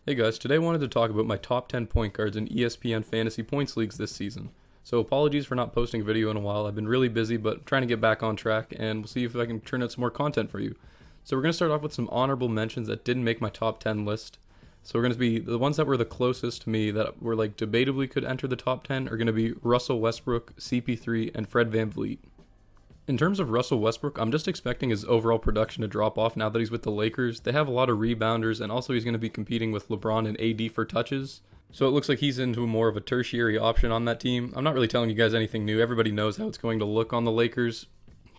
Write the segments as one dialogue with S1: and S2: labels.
S1: Hey guys, today I wanted to talk about my top 10 point guards in ESPN fantasy points leagues this season. So apologies for not posting a video in a while. I've been really busy, but I'm trying to get back on track, and we'll see if I can turn out some more content for you. So we're going to start off with some honorable mentions that didn't make my top 10 list. So we're going to be the ones that were the closest to me that were like debatably could enter the top 10 are going to be Russell Westbrook, CP3, and Fred VanVleet. In terms of Russell Westbrook, I'm just expecting his overall production to drop off now that he's with the Lakers. They have a lot of rebounders, and also he's going to be competing with LeBron and AD for touches. So it looks like he's into more of a tertiary option on that team. I'm not really telling you guys anything new. Everybody knows how it's going to look on the Lakers.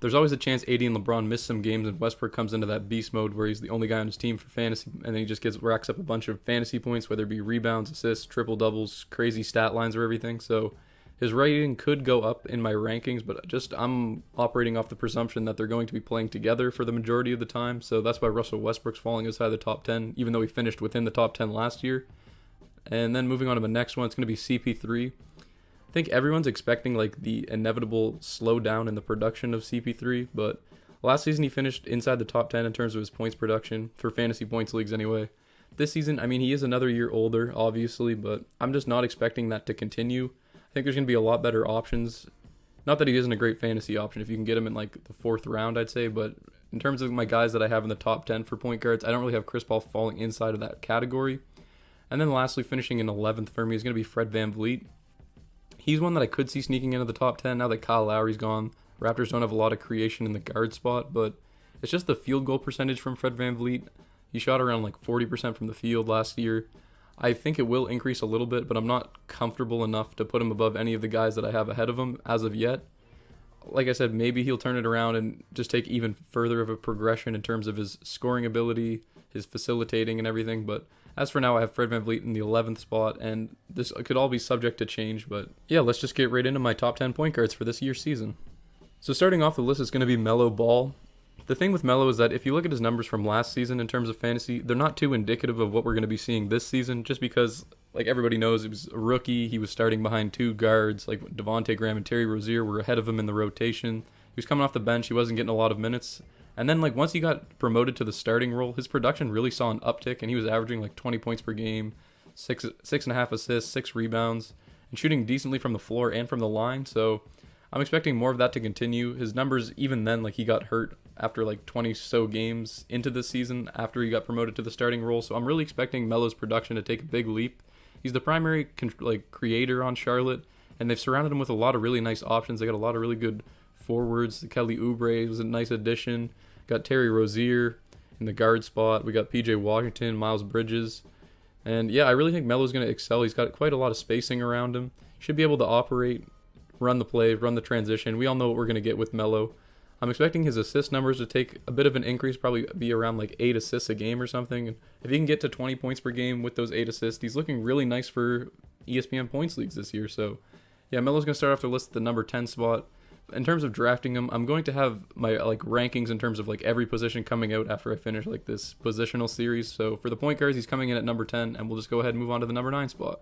S1: There's always a chance AD and LeBron miss some games, and Westbrook comes into that beast mode where he's the only guy on his team for fantasy, and then he just racks up a bunch of fantasy points, whether it be rebounds, assists, triple doubles, crazy stat lines, or everything. So his rating could go up in my rankings, but I'm operating off the presumption that they're going to be playing together for the majority of the time. So that's why Russell Westbrook's falling outside the top 10, even though he finished within the top 10 last year. And then moving on to the next one, it's going to be CP3. I think everyone's expecting like the inevitable slowdown in the production of CP3, but last season he finished inside the top 10 in terms of his points production for fantasy points leagues anyway. This season, I mean, he is another year older, obviously, but I'm just not expecting that to continue. I think there's going to be a lot better options. Not that he isn't a great fantasy option if you can get him in like the fourth round, I'd say, but in terms of my guys that I have in the top 10 for point guards, I don't really have Chris Paul falling inside of that category. And then lastly, finishing in 11th for me is going to be Fred VanVleet. He's one that I could see sneaking into the top 10 now that Kyle Lowry's gone. Raptors don't have a lot of creation in the guard spot, but it's just the field goal percentage from Fred VanVleet. He shot around like 40% from the field last year. I think it will increase a little bit, but I'm not comfortable enough to put him above any of the guys that I have ahead of him as of yet. Like I said, maybe he'll turn it around and just take even further of a progression in terms of his scoring ability, his facilitating and everything. But as for now, I have Fred VanVleet in the 11th spot, and this could all be subject to change. But yeah, let's just get right into my top 10 point guards for this year's season. So starting off the list is going to be Melo Ball. The thing with Melo is that if you look at his numbers from last season in terms of fantasy, they're not too indicative of what we're going to be seeing this season, just because, like everybody knows, he was a rookie. He was starting behind two guards, like Devontae Graham and Terry Rozier were ahead of him in the rotation. He was coming off the bench. He wasn't getting a lot of minutes. And then, like, once he got promoted to the starting role, his production really saw an uptick, and he was averaging, like, 20 points per game, six and a half assists, 6 rebounds, and shooting decently from the floor and from the line. So I'm expecting more of that to continue. His numbers, even then, like, he got hurt after like 20 so games into the season after he got promoted to the starting role. So I'm really expecting Melo's production to take a big leap. He's the primary creator on Charlotte, and they've surrounded him with a lot of really nice options. They got a lot of really good forwards. Kelly Oubre was a nice addition. Got Terry Rozier in the guard spot. We got PJ Washington, Miles Bridges. And yeah, I really think Melo's going to excel. He's got quite a lot of spacing around him. Should be able to operate, run the play, run the transition. We all know what we're going to get with Melo. I'm expecting his assist numbers to take a bit of an increase, probably be around like 8 assists a game or something. And if he can get to 20 points per game with those 8 assists, he's looking really nice for ESPN points leagues this year. So yeah, Melo's going to start off the list at the number 10 spot. In terms of drafting him, I'm going to have my like rankings in terms of like every position coming out after I finish like this positional series. So for the point guards, he's coming in at number 10, and we'll just go ahead and move on to the number 9 spot.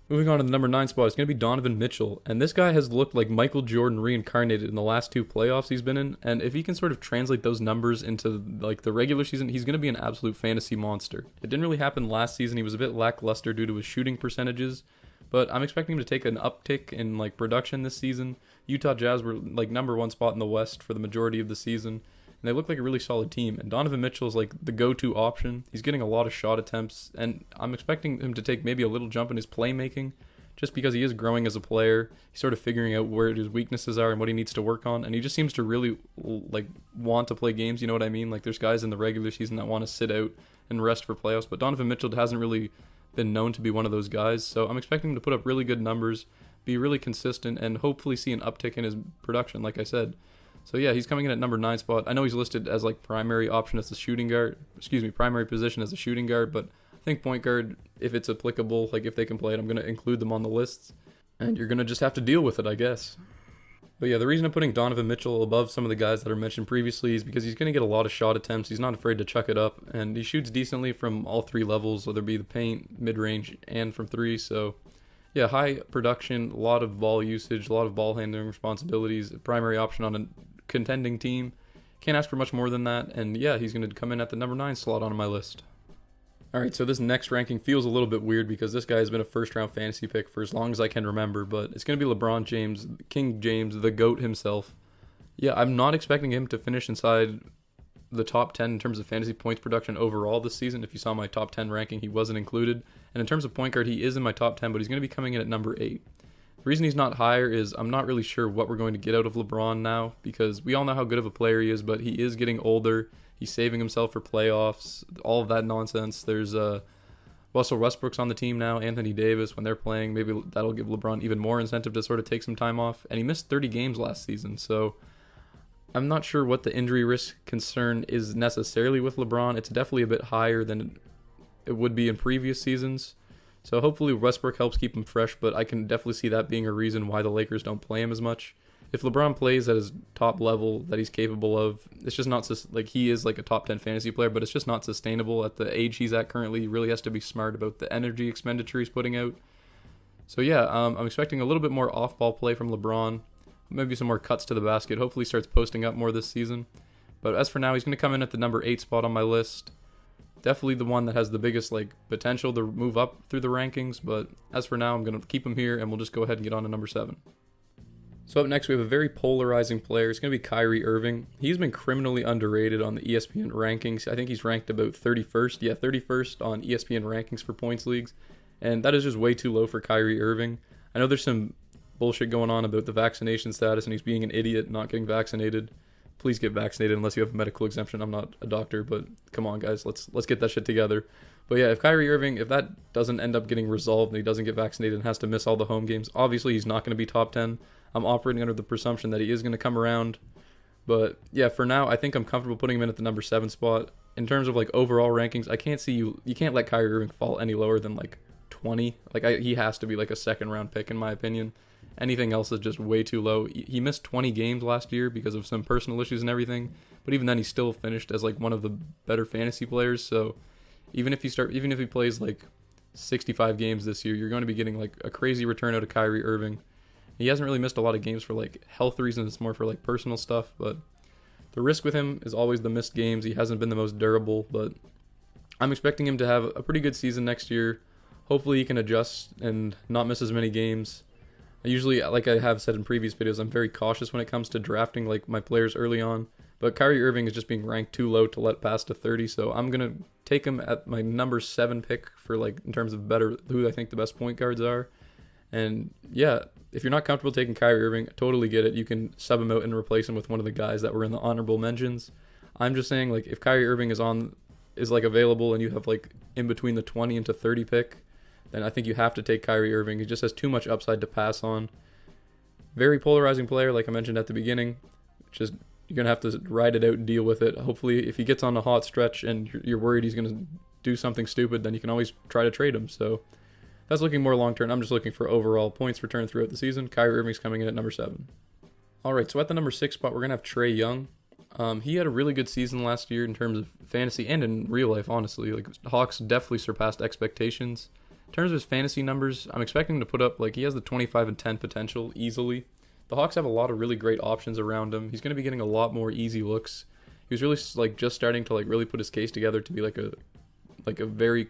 S1: Moving on to the number 9 spot, it's going to be Donovan Mitchell, and this guy has looked like Michael Jordan reincarnated in the last 2 playoffs he's been in, and if he can sort of translate those numbers into like the regular season, he's going to be an absolute fantasy monster. It didn't really happen last season. He was a bit lackluster due to his shooting percentages, but I'm expecting him to take an uptick in like production this season. Utah Jazz were like number 1 spot in the West for the majority of the season, and they look like a really solid team. And Donovan Mitchell is like the go-to option. He's getting a lot of shot attempts, and I'm expecting him to take maybe a little jump in his playmaking, just because he is growing as a player. He's sort of figuring out where his weaknesses are and what he needs to work on, and he just seems to really like want to play games. You know what I mean? Like there's guys in the regular season that want to sit out and rest for playoffs, but Donovan Mitchell hasn't really been known to be one of those guys. So I'm expecting him to put up really good numbers, be really consistent, and hopefully see an uptick in his production, like I said. So yeah, he's coming in at number 9 spot. I know he's listed as like primary option as the shooting guard, primary position as a shooting guard, but I think point guard, if it's applicable, like if they can play it, I'm going to include them on the lists, and you're going to just have to deal with it, I guess. But yeah, the reason I'm putting Donovan Mitchell above some of the guys that are mentioned previously is because he's going to get a lot of shot attempts. He's not afraid to chuck it up, and he shoots decently from all 3 levels, whether it be the paint, mid-range, and from 3. So yeah, high production, a lot of ball usage, a lot of ball handling responsibilities, primary option on a contending team. Can't ask for much more than that, and yeah, he's going to come in at the number 9 slot on my list. All right, so this next ranking feels a little bit weird because this guy has been a first-round fantasy pick for as long as I can remember, but it's going to be LeBron James, King James, the GOAT himself. Yeah, I'm not expecting him to finish inside the top 10 in terms of fantasy points production overall this season. If you saw my top 10 ranking, he wasn't included. And in terms of point guard, he is in my top 10, but he's going to be coming in at number 8. The reason he's not higher is I'm not really sure what we're going to get out of LeBron now, because we all know how good of a player he is, but he is getting older. He's saving himself for playoffs, all of that nonsense. There's Russell Westbrook's on the team now, Anthony Davis, when they're playing. Maybe that'll give LeBron even more incentive to sort of take some time off. And he missed 30 games last season, so I'm not sure what the injury risk concern is necessarily with LeBron. It's definitely a bit higher than it would be in previous seasons. So hopefully Westbrook helps keep him fresh, but I can definitely see that being a reason why the Lakers don't play him as much. If LeBron plays at his top level that he's capable of, it's just not like he is like a top 10 fantasy player, but it's just not sustainable at the age he's at currently. He really has to be smart about the energy expenditure he's putting out. So yeah, I'm expecting a little bit more off-ball play from LeBron, maybe some more cuts to the basket. Hopefully he starts posting up more this season. But as for now, he's going to come in at the number 8 spot on my list. Definitely the one that has the biggest potential to move up through the rankings, but as for now, I'm going to keep him here, and we'll just go ahead and get on to number 7. So up next, we have a very polarizing player. It's going to be Kyrie Irving. He's been criminally underrated on the ESPN rankings. I think he's ranked about 31st. Yeah, 31st on ESPN rankings for points leagues, and that is just way too low for Kyrie Irving. I know there's some bullshit going on about the vaccination status, and he's being an idiot not getting vaccinated. Please get vaccinated unless you have a medical exemption. I'm not a doctor, but come on, guys, let's get that shit together. But yeah, if Kyrie Irving, if that doesn't end up getting resolved and he doesn't get vaccinated and has to miss all the home games, obviously he's not going to be top 10. I'm operating under the presumption that he is going to come around. But yeah, for now, I think I'm comfortable putting him in at the number 7 spot. In terms of overall rankings, I can't see you can't let Kyrie Irving fall any lower than 20. He has to be a second round pick in my opinion. Anything else is just way too low. He missed 20 games last year because of some personal issues and everything, but even then he still finished as one of the better fantasy players. So even if he plays 65 games this year, you're going to be getting a crazy return out of Kyrie Irving. He hasn't really missed a lot of games for health reasons. It's more for personal stuff, but the risk with him is always the missed games. He hasn't been the most durable, but I'm expecting him to have a pretty good season next year. Hopefully he can adjust and not miss as many games. I usually, like I have said in previous videos, I'm very cautious when it comes to drafting my players early on. But Kyrie Irving is just being ranked too low to let pass to 30, so I'm going to take him at my number 7 pick for in terms of who I think the best point guards are. And yeah, if you're not comfortable taking Kyrie Irving, I totally get it. You can sub him out and replace him with one of the guys that were in the honorable mentions. I'm just saying if Kyrie Irving is available and you have in between the 20 and to 30 pick, then I think you have to take Kyrie Irving. He just has too much upside to pass on. Very polarizing player, like I mentioned at the beginning. Just you're going to have to ride it out and deal with it. Hopefully, if he gets on a hot stretch and you're worried he's going to do something stupid, then you can always try to trade him. So that's looking more long-term. I'm just looking for overall points return throughout the season. Kyrie Irving's coming in at number 7. All right, so at the number 6 spot, we're going to have Trey Young. He had a really good season last year in terms of fantasy and in real life, honestly. The Hawks definitely surpassed expectations. In terms of his fantasy numbers, I'm expecting him to put up, he has the 25 and 10 potential easily. The Hawks have a lot of really great options around him. He's going to be getting a lot more easy looks. He was really, just starting to, really put his case together to be, a very,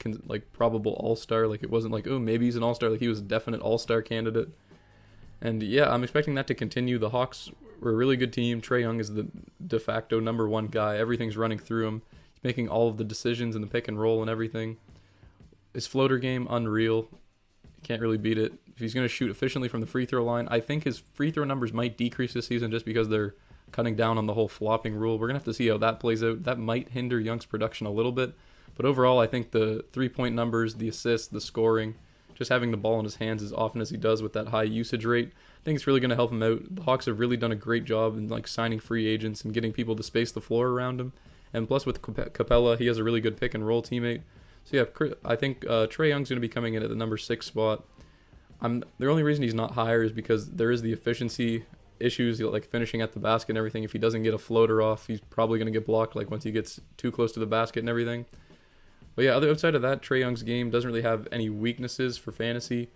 S1: probable all-star. It wasn't oh, maybe he's an all-star. He was a definite all-star candidate. And, yeah, I'm expecting that to continue. The Hawks were a really good team. Trey Young is the de facto number 1 guy. Everything's running through him. He's making all of the decisions in the pick and roll and everything. His floater game, unreal. You can't really beat it. If he's going to shoot efficiently from the free throw line, I think his free throw numbers might decrease this season just because they're cutting down on the whole flopping rule. We're going to have to see how that plays out. That might hinder Young's production a little bit. But overall, I think the 3-point numbers, the assists, the scoring, just having the ball in his hands as often as he does with that high usage rate, I think it's really going to help him out. The Hawks have really done a great job in signing free agents and getting people to space the floor around him. And plus with Capella, he has a really good pick and roll teammate. So yeah, I think Trey Young's going to be coming in at the number 6 spot. The only reason he's not higher is because there is the efficiency issues, finishing at the basket and everything. If he doesn't get a floater off, he's probably going to get blocked once he gets too close to the basket and everything. But yeah, outside of that, Trey Young's game doesn't really have any weaknesses for fantasy.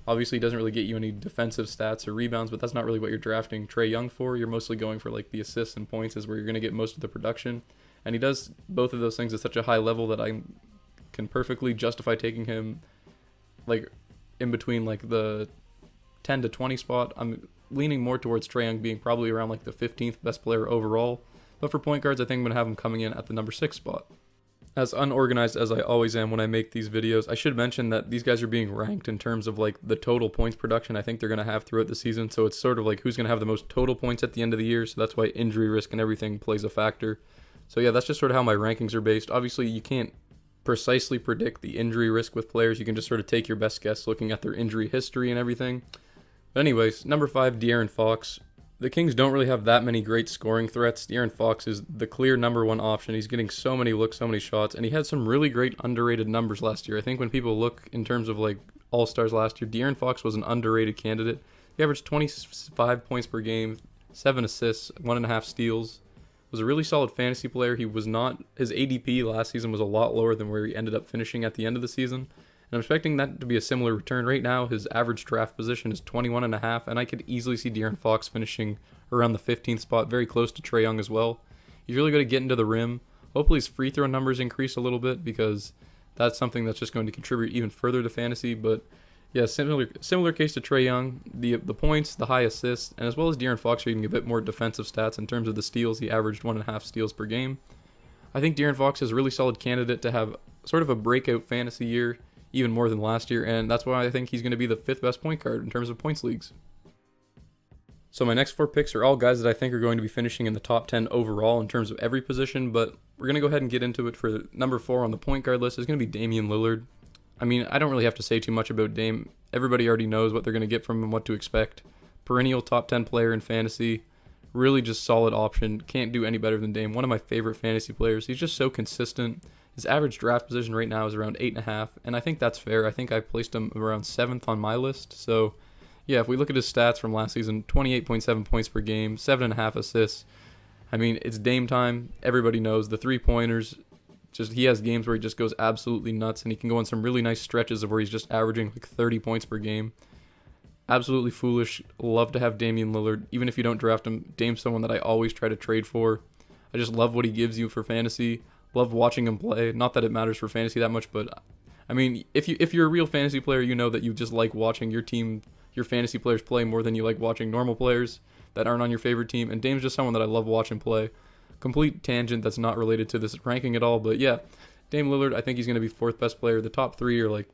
S1: Obviously, he doesn't really get you any defensive stats or rebounds, but that's not really what you're drafting Trey Young for. You're mostly going for the assists and points is where you're going to get most of the production. And he does both of those things at such a high level that I'm can perfectly justify taking him like in between like the 10 to 20 spot. I'm leaning more towards Trey Young being probably around like the 15th best player overall. But for point guards, I think I'm going to have him coming in at the number 6 spot. As unorganized as I always am when I make these videos, I should mention that these guys are being ranked in terms of like the total points production I think they're going to have throughout the season. So it's sort of like who's going to have the most total points at the end of the year. So that's why injury risk and everything plays a factor. So yeah, that's just sort of how my rankings are based. Obviously, you can't precisely predict the injury risk with players. You can just sort of take your best guess looking at their injury history and everything. But anyways, number 5, Darren Fox. The Kings don't really have that many great scoring threats. Darren Fox is the clear number 1 option. He's getting so many looks, so many shots, and he had some really great underrated numbers last year. I think when people look in terms of like all-stars last year, Darren Fox was an underrated candidate. He averaged 25 points per game, 7 assists, 1.5 steals. Was a really solid fantasy player. His ADP last season was a lot lower than where he ended up finishing at the end of the season. And I'm expecting that to be a similar return. Right now, his average draft position is 21.5, and I could easily see Darren Fox finishing around the 15th spot, very close to Trey Young as well. He's really good at getting to the rim. Hopefully his free throw numbers increase a little bit because that's something that's just going to contribute even further to fantasy. But yeah, similar case to Trey Young. The points, the high assists, and as well as Darren Fox are getting a bit more defensive stats in terms of the steals. He averaged 1.5 steals per game. I think Darren Fox is a really solid candidate to have sort of a breakout fantasy year, even more than last year, and that's why I think he's going to be the 5th best point guard in terms of points leagues. So my next 4 picks are all guys that I think are going to be finishing in the top 10 overall in terms of every position, but we're going to go ahead and get into it. For number 4 on the point guard list is going to be Damian Lillard. I mean, I don't really have to say too much about Dame. Everybody already knows what they're going to get from him, what to expect. Perennial top 10 player in fantasy. Really just solid option. Can't do any better than Dame. One of my favorite fantasy players. He's just so consistent. His average draft position right now is around 8.5, and I think that's fair. I think I placed him around 7th on my list. So, yeah, if we look at his stats from last season, 28.7 points per game, 7.5 assists. I mean, it's Dame time. Everybody knows the 3-pointers. Just he has games where he just goes absolutely nuts, and he can go on some really nice stretches of where he's just averaging like 30 points per game. Absolutely foolish. Love to have Damian Lillard. Even if you don't draft him, Dame's someone that I always try to trade for. I just love what he gives you for fantasy. Love watching him play. Not that it matters for fantasy that much, but I mean, if you're a real fantasy player, you know that you just like watching your team, your fantasy players play more than you like watching normal players that aren't on your favorite team. And Dame's just someone that I love watching play. Complete tangent that's not related to this ranking at all, but yeah, Dame Lillard, I think he's going to be 4th best player. The top 3 are like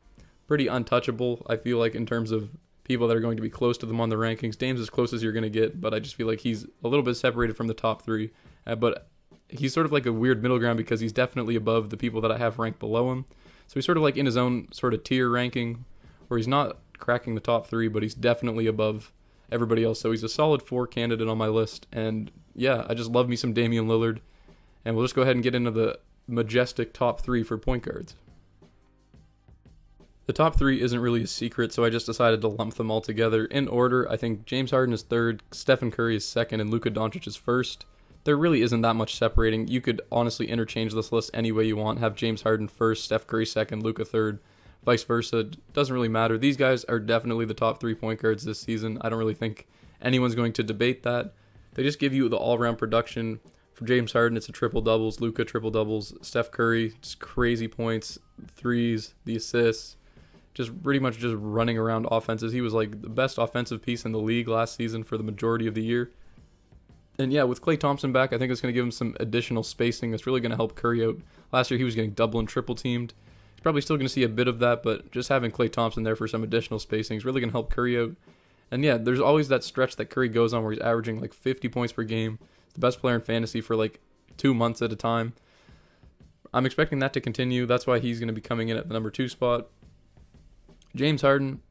S1: pretty untouchable, I feel like, in terms of people that are going to be close to them on the rankings. Dame's as close as you're going to get, but I just feel like he's a little bit separated from the top 3. But he's sort of like a weird middle ground because he's definitely above the people that I have ranked below him. So he's sort of like in his own sort of tier ranking where he's not cracking the top 3, but he's definitely above everybody else. So he's a solid 4 candidate on my list. And yeah, I just love me some Damian Lillard. And we'll just go ahead and get into the majestic top 3 for point guards. The top 3 isn't really a secret, so I just decided to lump them all together. In order, I think James Harden is 3rd, Stephen Curry is 2nd, and Luka Doncic is 1st. There really isn't that much separating. You could honestly interchange this list any way you want. Have James Harden 1st, Steph Curry 2nd, Luka 3rd, vice versa. Doesn't really matter. These guys are definitely the top 3 point guards this season. I don't really think anyone's going to debate that. They just give you the all-around production. For James Harden, it's a triple-doubles. Luka, triple-doubles. Steph Curry, just crazy points, threes, the assists. Just pretty much just running around offenses. He was like the best offensive piece in the league last season for the majority of the year. And yeah, with Klay Thompson back, I think it's going to give him some additional spacing. It's really going to help Curry out. Last year, he was getting double and triple teamed. He's probably still going to see a bit of that, but just having Klay Thompson there for some additional spacing is really going to help Curry out. And yeah, there's always that stretch that Curry goes on where he's averaging like 50 points per game. He's the best player in fantasy for like 2 months at a time. I'm expecting that to continue. That's why he's going to be coming in at the number 2 spot. James Harden,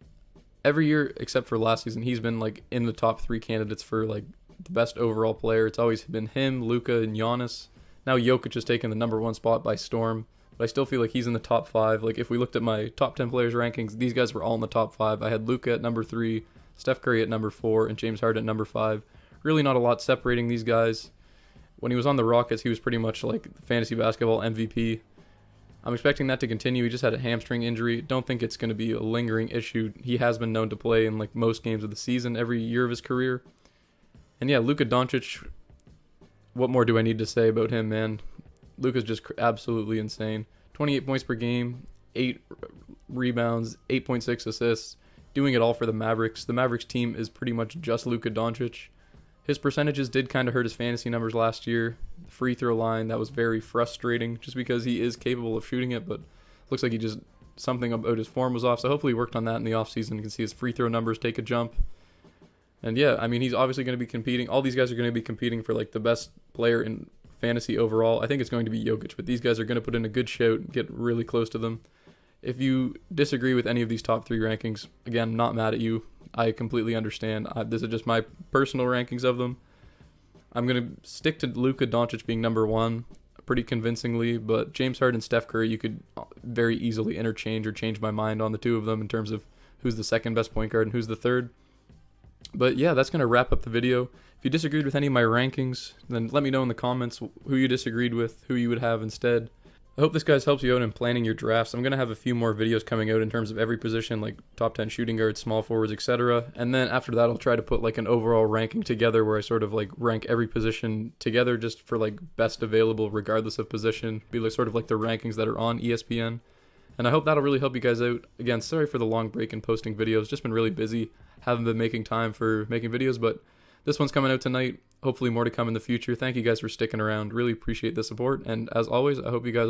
S1: every year except for last season, he's been like in the top 3 candidates for like the best overall player. It's always been him, Luka, and Giannis. Now Jokic has taken the number 1 spot by storm, but I still feel like he's in the top 5. Like if we looked at my top 10 players rankings, these guys were all in the top 5. I had Luka at number 3, Steph Curry at number 4, and James Harden at number 5. Really not a lot separating these guys. When he was on the Rockets, he was pretty much like fantasy basketball MVP. I'm expecting that to continue. He just had a hamstring injury. Don't think it's going to be a lingering issue. He has been known to play in like most games of the season every year of his career. And yeah, Luka Doncic, what more do I need to say about him, man? Luka's just absolutely insane. 28 points per game, 8 rebounds, 8.6 assists, doing it all for the Mavericks. The Mavericks team is pretty much just Luka Doncic. His percentages did kind of hurt his fantasy numbers last year. The free throw line, that was very frustrating just because he is capable of shooting it, but looks like something about his form was off. So hopefully he worked on that in the offseason. You can see his free throw numbers take a jump. And yeah, I mean, he's obviously going to be competing. All these guys are going to be competing for like the best player in fantasy overall. I think it's going to be Jokic, but these guys are going to put in a good shout, get really close to them. If you disagree with any of these top 3 rankings, again, not mad at you. I completely understand. This is just my personal rankings of them. I'm going to stick to Luka Doncic being number 1 pretty convincingly, but James Harden and Steph Curry, you could very easily interchange or change my mind on the two of them in terms of who's the second best point guard and who's the third. But yeah, that's going to wrap up the video. If you disagreed with any of my rankings, then let me know in the comments who you disagreed with, who you would have instead. I hope this guys helps you out in planning your drafts. I'm going to have a few more videos coming out in terms of every position, like top 10 shooting guards, small forwards, etc. And then after that, I'll try to put like an overall ranking together where I sort of like rank every position together just for like best available regardless of position. Be like sort of like the rankings that are on ESPN. And I hope that'll really help you guys out. Again, sorry for the long break in posting videos. Just been really busy. Haven't been making time for making videos, but this one's coming out tonight. Hopefully more to come in the future. Thank you guys for sticking around. Really appreciate the support. And as always, I hope you guys